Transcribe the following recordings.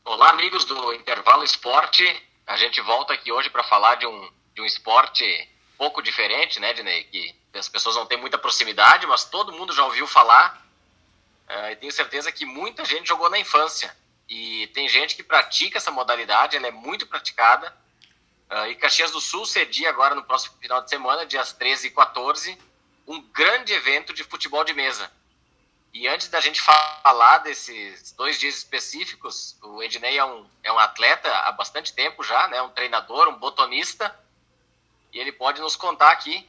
Olá, amigos do Intervalo Esporte. A gente volta aqui hoje para falar de um esporte pouco diferente, né, Dinei? Que as pessoas não têm muita proximidade, mas todo mundo já ouviu falar. E tenho certeza que muita gente jogou na infância. E tem gente que pratica essa modalidade, ela é muito praticada. E Caxias do Sul cedia agora no próximo final de semana, dias 13 e 14, um grande evento de futebol de mesa. E antes da gente falar desses 2 dias específicos, o Ednei é um atleta há bastante tempo já, né? Um treinador, um botonista, e ele pode nos contar aqui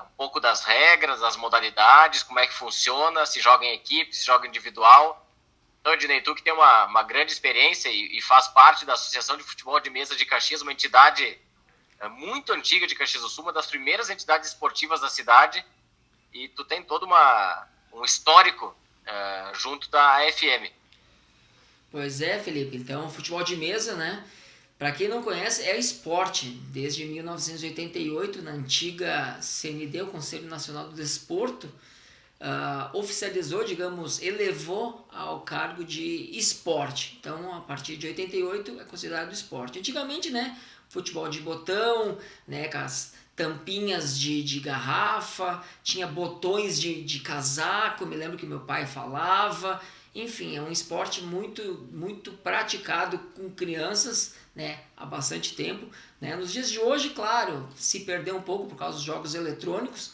um pouco das regras, das modalidades, como é que funciona, se joga em equipe, se joga individual. Então, Ednei, tu que tem uma grande experiência e faz parte da Associação de Futebol de Mesa de Caxias, uma entidade muito antiga de Caxias do Sul, uma das primeiras entidades esportivas da cidade, e tu tem todo um histórico junto da AFM. Pois é, Felipe. Então, futebol de mesa, né? Para quem não conhece, é esporte. Desde 1988, na antiga CND, o Conselho Nacional do Desporto, oficializou, digamos, elevou ao cargo de esporte. Então, a partir de 88 é considerado esporte. Antigamente, né? Futebol de botão, né? Com as tampinhas de garrafa, tinha botões de casaco, me lembro que meu pai falava. Enfim, é um esporte muito praticado com crianças, né, há bastante tempo. Né? Nos dias de hoje, claro, se perdeu um pouco por causa dos jogos eletrônicos,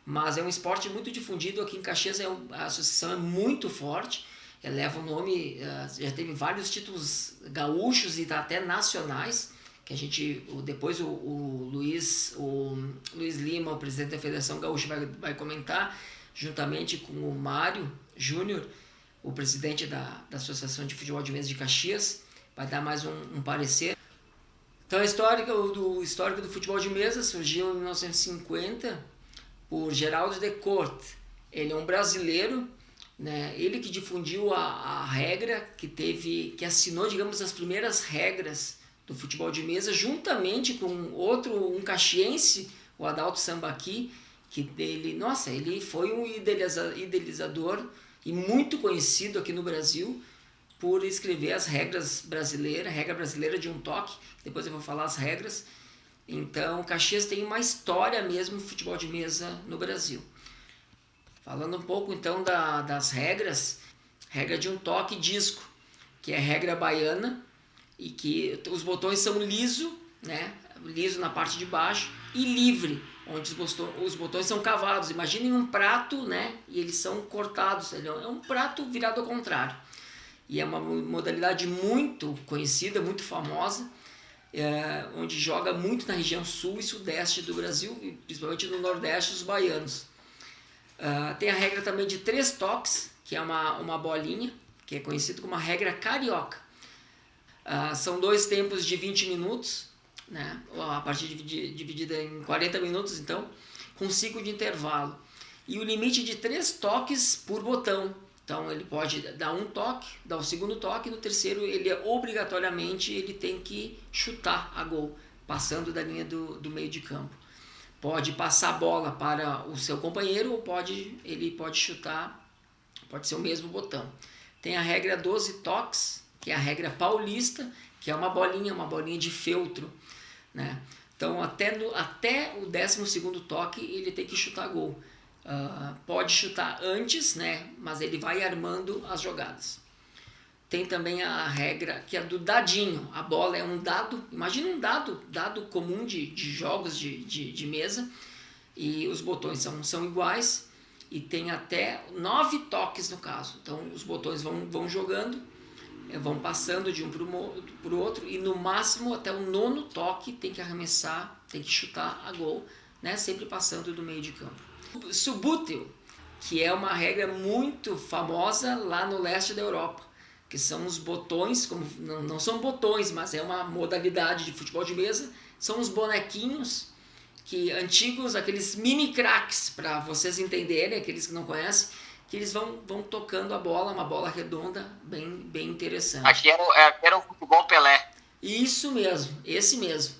mas é um esporte muito difundido aqui em Caxias. A associação é muito forte, leva o nome, já teve vários títulos gaúchos e até nacionais, que a gente, depois o Luiz Lima, o presidente da Federação Gaúcha, vai comentar, juntamente com o Mário Júnior, o presidente da Associação de Futebol de Mesa de Caxias, vai dar mais um parecer. Então, o histórico do futebol de mesa surgiu em 1950 por Geraldo de Corte. Ele é um brasileiro, né? Ele que difundiu a regra, que assinou, digamos, as primeiras regras do futebol de mesa, juntamente com um caxiense, o Adalto Sambaqui, que ele foi um idealizador e muito conhecido aqui no Brasil por escrever as regras brasileiras, regra brasileira de um toque, depois eu vou falar as regras. Então, Caxias tem uma história mesmo no futebol de mesa no Brasil. Falando um pouco então das regras, regra de um toque disco, que é a regra baiana, e que os botões são liso, né? Liso na parte de baixo, e livre, onde os botões são cavados. Imaginem um prato, né? E eles são cortados. É um prato virado ao contrário. E é uma modalidade muito conhecida, muito famosa, onde joga muito na região sul e sudeste do Brasil, e principalmente no nordeste, os baianos. Tem a regra também de 3 toques, que é uma bolinha, que é conhecido como a regra carioca. São 2 tempos de 20 minutos, né? A partida dividida em 40 minutos, então, com 5 de intervalo. E o limite de 3 toques por botão. Então, ele pode dar um toque, dar o segundo toque, e no terceiro, obrigatoriamente ele tem que chutar a gol, passando da linha do meio de campo. Pode passar a bola para o seu companheiro, ou ele pode chutar, pode ser o mesmo botão. Tem a regra 12 toques, que é a regra paulista, que é uma bolinha de feltro, né? Então, até o 12º toque, ele tem que chutar gol. Pode chutar antes, né? Mas ele vai armando as jogadas. Tem também a regra que é do dadinho. A bola é um dado, imagina um dado comum de jogos de mesa, e os botões são iguais, e tem até 9 toques no caso. Então, os botões vão jogando, vão passando de um para o outro, e no máximo até o 9º toque tem que arremessar, tem que chutar a gol, né? Sempre passando do meio de campo. Subútil, que é uma regra muito famosa lá no leste da Europa, que são os botões, como não são botões, mas é uma modalidade de futebol de mesa, são os bonequinhos antigos, aqueles mini craques, para vocês entenderem, aqueles que não conhecem, que eles vão tocando a bola, uma bola redonda, bem interessante. Aqui era o futebol Pelé. Isso mesmo, esse mesmo.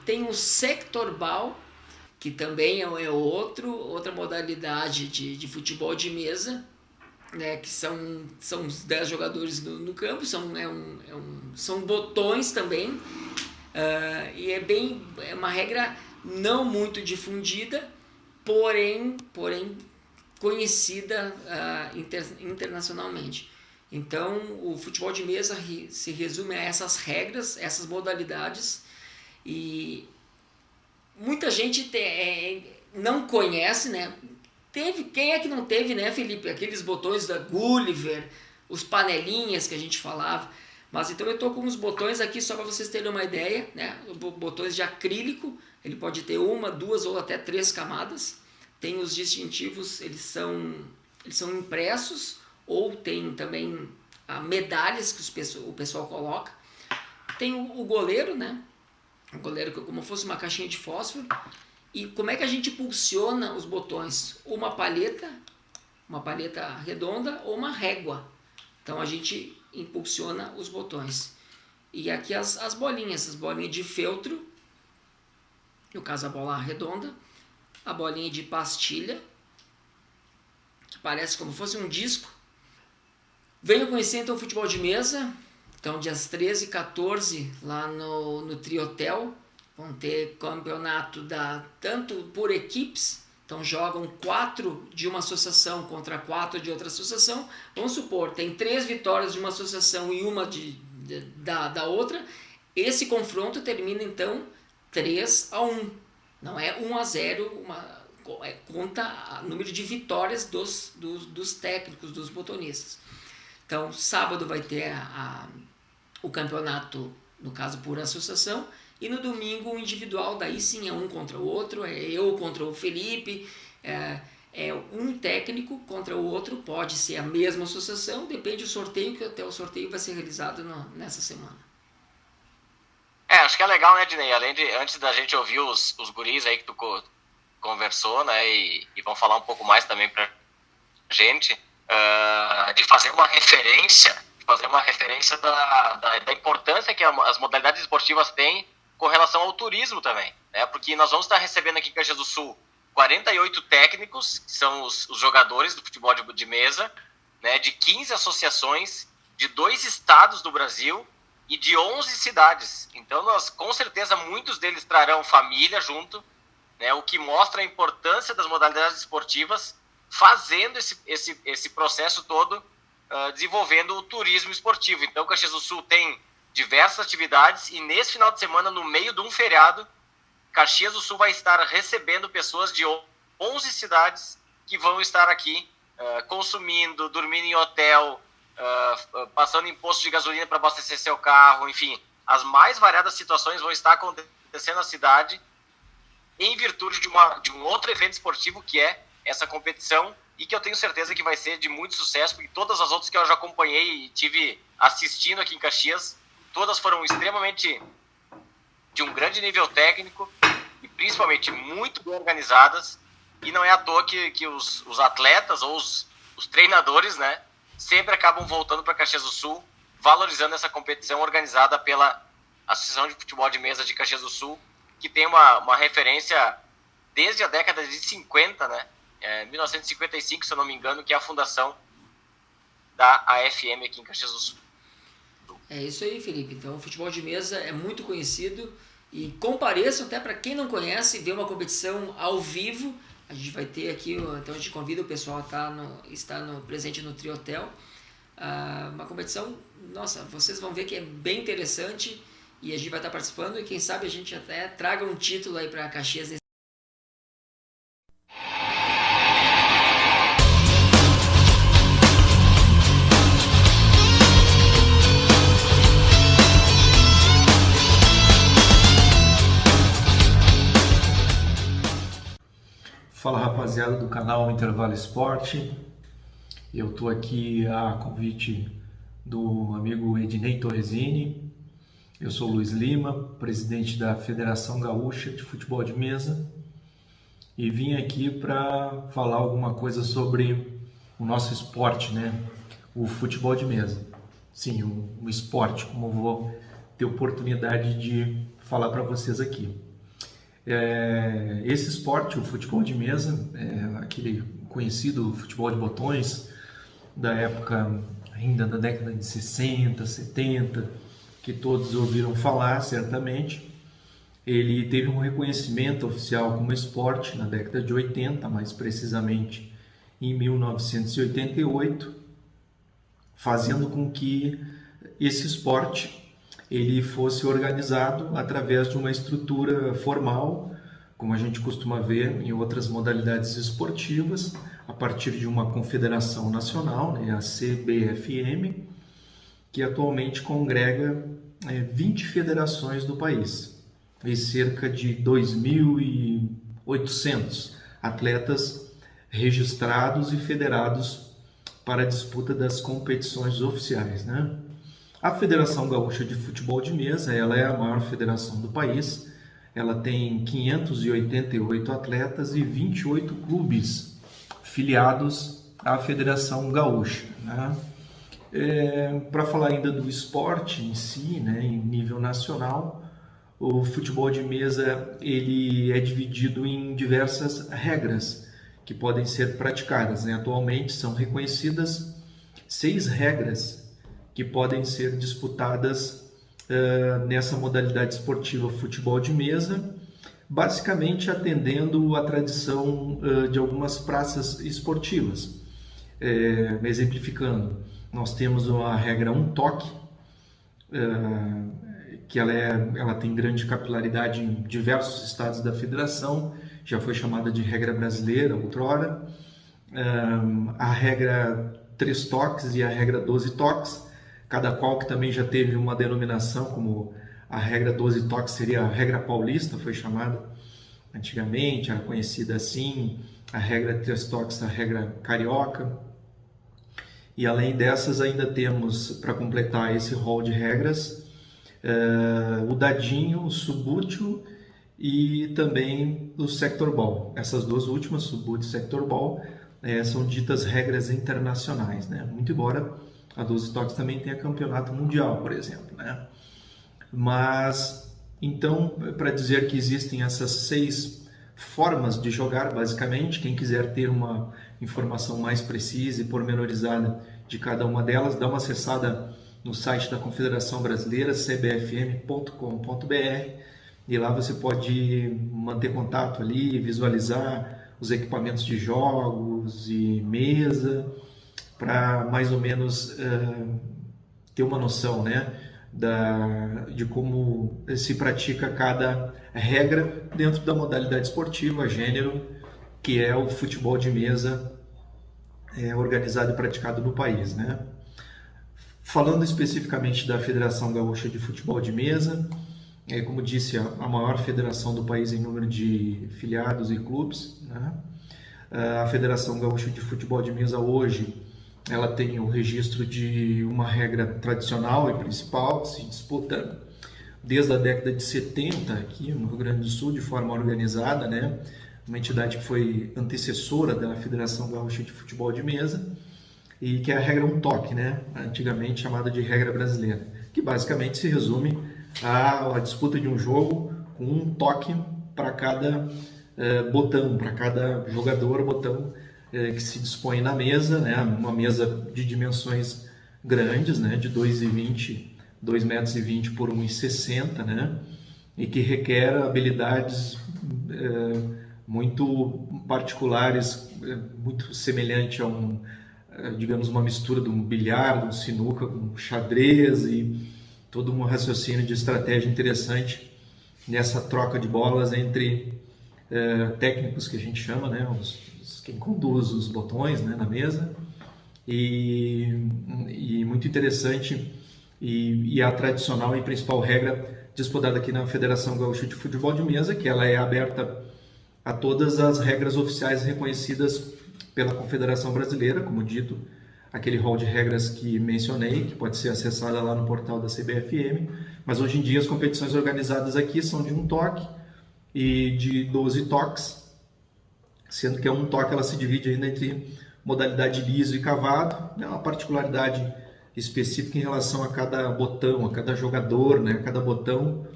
Tem o sectorball, que também é outra modalidade de futebol de mesa, né, que são os 10 jogadores no campo, são botões também, e é uma regra não muito difundida, porém conhecida internacionalmente. Então, o futebol de mesa se resume a essas regras, essas modalidades, e muita gente não conhece, né? Quem é que não teve, né, Felipe? Aqueles botões da Gulliver, os panelinhas que a gente falava. Mas então eu tô com uns botões aqui só para vocês terem uma ideia, né? Botões de acrílico, ele pode ter 1, 2 ou até 3 camadas. Tem os distintivos, eles são impressos, ou tem também medalhas que o pessoal coloca. Tem o goleiro, né? O goleiro que é como fosse uma caixinha de fósforo. E como é que a gente impulsiona os botões? Uma palheta redonda ou uma régua. Então a gente impulsiona os botões. E aqui as bolinhas de feltro, no caso a bola redonda, a bolinha de pastilha, que parece como fosse um disco. Venham conhecer então o futebol de mesa. Então dias 13 e 14 lá no Triotel. Vão ter campeonato tanto por equipes, então jogam 4 de uma associação contra 4 de outra associação. Vamos supor, tem 3 vitórias de uma associação e uma da outra. Esse confronto termina então 3-1. Não é 1-0, conta o número de vitórias dos técnicos, dos botonistas. Então sábado vai ter o campeonato, no caso por associação. E no domingo o individual, daí sim é um contra o outro, é eu contra o Felipe, é um técnico contra o outro, pode ser a mesma associação, depende do sorteio, que até o sorteio vai ser realizado nessa semana. Acho que é legal, né, Dinei? Antes da gente ouvir os guris aí que tu conversou, né, e vão falar um pouco mais também pra gente, de fazer uma referência da importância que as modalidades esportivas têm com relação ao turismo também, né? Porque nós vamos estar recebendo aqui em Caxias do Sul 48 técnicos, que são os jogadores do futebol de mesa, né? De 15 associações, de 2 estados do Brasil e de 11 cidades. Então, com certeza, muitos deles trarão família junto, né? O que mostra a importância das modalidades esportivas, fazendo esse processo todo, desenvolvendo o turismo esportivo. Então, Caxias do Sul tem diversas atividades e nesse final de semana, no meio de um feriado, Caxias do Sul vai estar recebendo pessoas de 11 cidades que vão estar aqui consumindo, dormindo em hotel, passando em posto de gasolina para abastecer seu carro, enfim, as mais variadas situações vão estar acontecendo na cidade em virtude de um outro evento esportivo que é essa competição, e que eu tenho certeza que vai ser de muito sucesso, porque todas as outras que eu já acompanhei e tive assistindo aqui em Caxias, todas foram extremamente de um grande nível técnico e principalmente muito bem organizadas, e não é à toa que os atletas ou os treinadores, né, sempre acabam voltando para Caxias do Sul, valorizando essa competição organizada pela Associação de Futebol de Mesa de Caxias do Sul, que tem uma referência desde a década de 50, né, 1955, se eu não me engano, que é a fundação da AFM aqui em Caxias do Sul. É isso aí, Felipe. Então, o futebol de mesa é muito conhecido e compareçam até para quem não conhece, ver uma competição ao vivo. A gente vai ter aqui, então a gente convida o pessoal a estar presente no Triotel. Uma competição, nossa, vocês vão ver que é bem interessante e a gente vai estar participando e quem sabe a gente até traga um título aí para Caxias. Fala, rapaziada do canal Intervalo Esporte. Eu estou aqui a convite do amigo Ednei Torresini. Eu sou Luiz Lima, presidente da Federação Gaúcha de Futebol de Mesa, e vim aqui para falar alguma coisa sobre o nosso esporte, né? O futebol de mesa. Sim, o esporte, como eu vou ter oportunidade de falar para vocês aqui. Esse esporte, o futebol de mesa, aquele conhecido futebol de botões, da época ainda da década de 60, 70, que todos ouviram falar certamente. Ele teve um reconhecimento oficial como esporte na década de 80, mais precisamente em 1988, fazendo com que esse esporte ele fosse organizado através de uma estrutura formal, como a gente costuma ver em outras modalidades esportivas, a partir de uma confederação nacional, né, a CBFM, que atualmente congrega 20 federações do país e cerca de 2.800 atletas registrados e federados para a disputa das competições oficiais, né? A Federação Gaúcha de Futebol de Mesa, ela é a maior federação do país. Ela tem 588 atletas e 28 clubes filiados à Federação Gaúcha, né? Para falar ainda do esporte em si, né, em nível nacional, o futebol de mesa ele é dividido em diversas regras que podem ser praticadas, né? Atualmente são reconhecidas 6 regras que podem ser disputadas nessa modalidade esportiva futebol de mesa, basicamente atendendo à tradição de algumas praças esportivas. Exemplificando, nós temos a regra um toque, que ela tem grande capilaridade em diversos estados da federação, já foi chamada de regra brasileira outrora. A regra 3 toques e a regra 12 toques, cada qual que também já teve uma denominação, como a regra 12 toques seria a regra paulista, foi chamada antigamente, era conhecida assim, a regra 3 toques, a regra carioca. E além dessas ainda temos, para completar esse rol de regras, o dadinho, o subútil e também o sector ball. Essas duas últimas, subútil e sector ball, são ditas regras internacionais, né? Muito embora a 12 toques também tenha campeonato mundial, por exemplo, né? Mas, então, para dizer que existem essas 6 formas de jogar, basicamente, quem quiser ter uma informação mais precisa e pormenorizada de cada uma delas, dá uma acessada no site da Confederação Brasileira, cbfm.com.br, e lá você pode manter contato ali, visualizar os equipamentos de jogos e mesa, para mais ou menos ter uma noção, né, de como se pratica cada regra dentro da modalidade esportiva, gênero, que é o futebol de mesa organizado e praticado no país, né? Falando especificamente da Federação Gaúcha de Futebol de Mesa, como disse, a maior federação do país em número de filiados e clubes, né? A Federação Gaúcha de Futebol de Mesa hoje ela tem o registro de uma regra tradicional e principal que se disputa desde a década de 70 aqui no Rio Grande do Sul de forma organizada, né? Uma entidade que foi antecessora da Federação Gaúcha de Futebol de Mesa, e que é a regra um toque, né? Antigamente chamada de regra brasileira, que basicamente se resume à disputa de um jogo com um toque para cada botão, para cada jogador, botão que se dispõe na mesa, né? Uma mesa de dimensões grandes, né? De 2,20 metros por 1,60, né? E que requer habilidades muito particulares, muito semelhante a digamos, uma mistura de um bilhar, de um sinuca com xadrez e todo um raciocínio de estratégia interessante nessa troca de bolas entre técnicos que a gente chama, né? Quem conduz os botões, né, na mesa, e muito interessante e a tradicional e principal regra disputada aqui na Federação Gaúcha de Futebol de Mesa, que ela é aberta a todas as regras oficiais reconhecidas pela Confederação Brasileira, como dito, aquele rol de regras que mencionei, que pode ser acessada lá no portal da CBFM, mas hoje em dia as competições organizadas aqui são de um toque e de 12 toques, sendo que um toque ela se divide ainda entre modalidade liso e cavado, uma particularidade específica em relação a cada botão, a cada jogador, né, a cada botão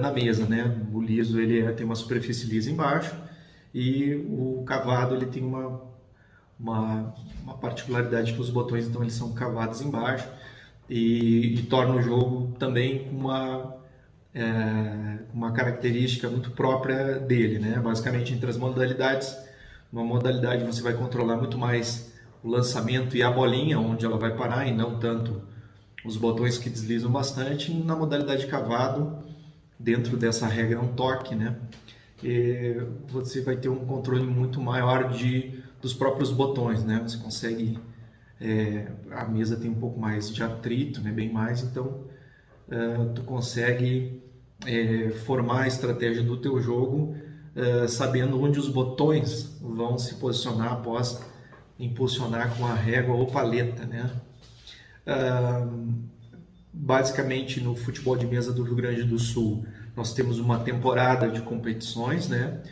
na mesa, né? O liso ele tem uma superfície lisa embaixo e o cavado ele tem uma uma particularidade que os botões então eles são cavados embaixo e torna o jogo também com uma característica muito própria dele, né? Basicamente, entre as modalidades, uma modalidade você vai controlar muito mais o lançamento e a bolinha, onde ela vai parar, e não tanto os botões que deslizam bastante. Na modalidade cavado, dentro dessa regra, é um toque, né? E você vai ter um controle muito maior dos próprios botões, né? Você consegue... a mesa tem um pouco mais de atrito, né? Bem mais, então tu consegue formar a estratégia do teu jogo sabendo onde os botões vão se posicionar após impulsionar com a régua ou paleta, né? Basicamente, no futebol de mesa do Rio Grande do Sul, nós temos uma temporada de competições, né?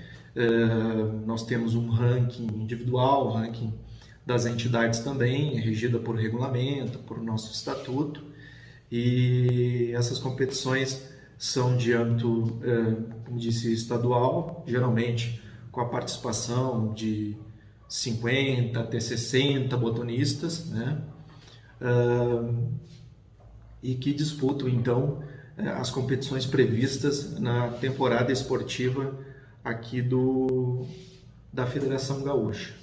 Nós temos um ranking individual, ranking das entidades também, regida por regulamento, por nosso estatuto, e essas competições são de âmbito, como disse, estadual, geralmente com a participação de 50 até 60 botonistas, né? E que disputam então as competições previstas na temporada esportiva aqui da Federação Gaúcha.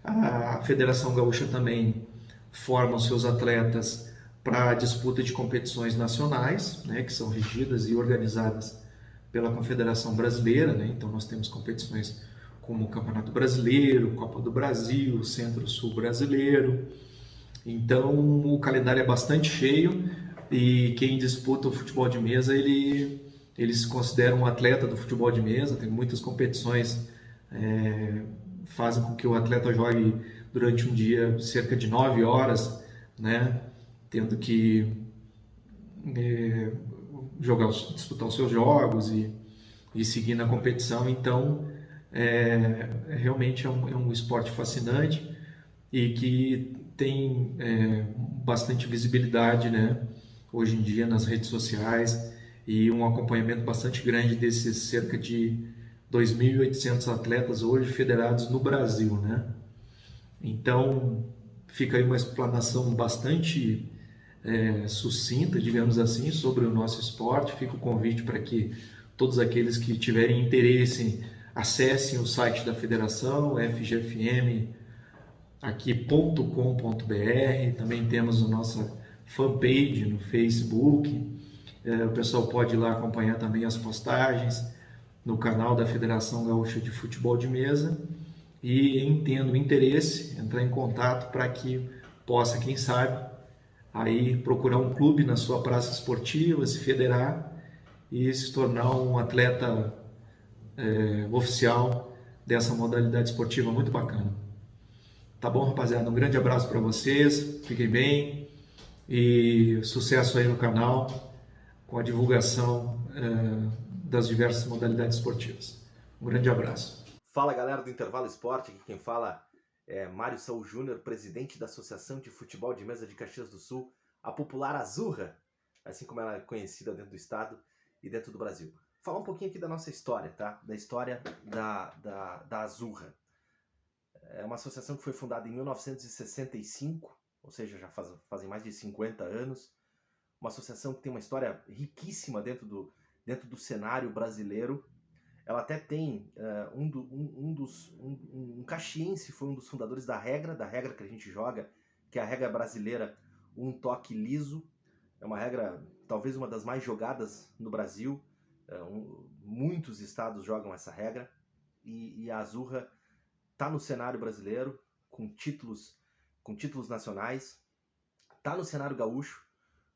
A Federação Gaúcha também forma os seus atletas para a disputa de competições nacionais, né, que são regidas e organizadas pela Confederação Brasileira, né? Então nós temos competições como o Campeonato Brasileiro, Copa do Brasil, Centro-Sul Brasileiro. Então o calendário é bastante cheio e quem disputa o futebol de mesa, ele se considera um atleta do futebol de mesa. Tem muitas competições fazem com que o atleta jogue durante um dia cerca de 9 horas, né? Tendo que disputar os seus jogos e seguir na competição. Então, realmente é um esporte fascinante e que tem bastante visibilidade, né? Hoje em dia nas redes sociais, e um acompanhamento bastante grande desses cerca de 2.800 atletas hoje federados no Brasil, né? Então, fica aí uma explanação bastante sucinta, digamos assim, sobre o nosso esporte. Fica o convite para que todos aqueles que tiverem interesse acessem o site da federação, fgfm aqui.com.br. Também temos a nossa fanpage no Facebook. O pessoal pode ir lá acompanhar também as postagens no canal da Federação Gaúcha de Futebol de Mesa, e tendo interesse, entrar em contato para que possa, quem sabe, aí procurar um clube na sua praça esportiva, se federar e se tornar um atleta oficial dessa modalidade esportiva muito bacana. Tá bom, rapaziada? Um grande abraço para vocês, fiquem bem e sucesso aí no canal com a divulgação das diversas modalidades esportivas. Um grande abraço. Fala, galera do Intervalo Esporte, aqui quem fala é Mário Saul Júnior, presidente da Associação de Futebol de Mesa de Caxias do Sul, a popular Azurra, assim como ela é conhecida dentro do estado e dentro do Brasil. Falar um pouquinho aqui da nossa história, tá? Da história da Azurra. É uma associação que foi fundada em 1965, ou seja, já fazem mais de 50 anos. Uma associação que tem uma história riquíssima dentro do cenário brasileiro. Ela até tem um caxiense, foi um dos fundadores da regra que a gente joga, que é a regra brasileira, um toque liso. É uma regra, talvez uma das mais jogadas no Brasil. Muitos estados jogam essa regra. E a Azurra está no cenário brasileiro, com títulos nacionais. Está no cenário gaúcho,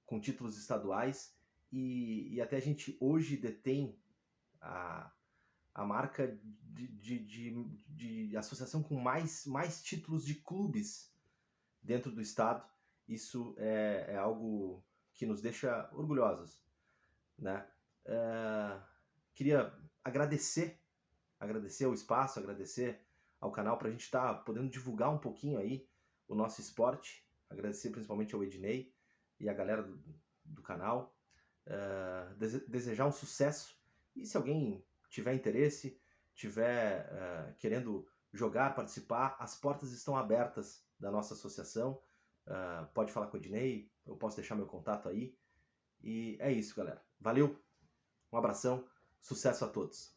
com títulos estaduais. E até a gente hoje detém a marca de associação com mais títulos de clubes dentro do estado. Isso é algo que nos deixa orgulhosos, né? Queria agradecer o espaço, agradecer ao canal para a gente estar podendo divulgar um pouquinho aí o nosso esporte. Agradecer principalmente ao Ednei e a galera do canal. Desejar um sucesso. E se alguém tiver interesse, tiver querendo jogar, participar, as portas estão abertas da nossa associação. Pode falar com o Ednei, eu posso deixar meu contato aí. E é isso, galera. Valeu, um abração, sucesso a todos.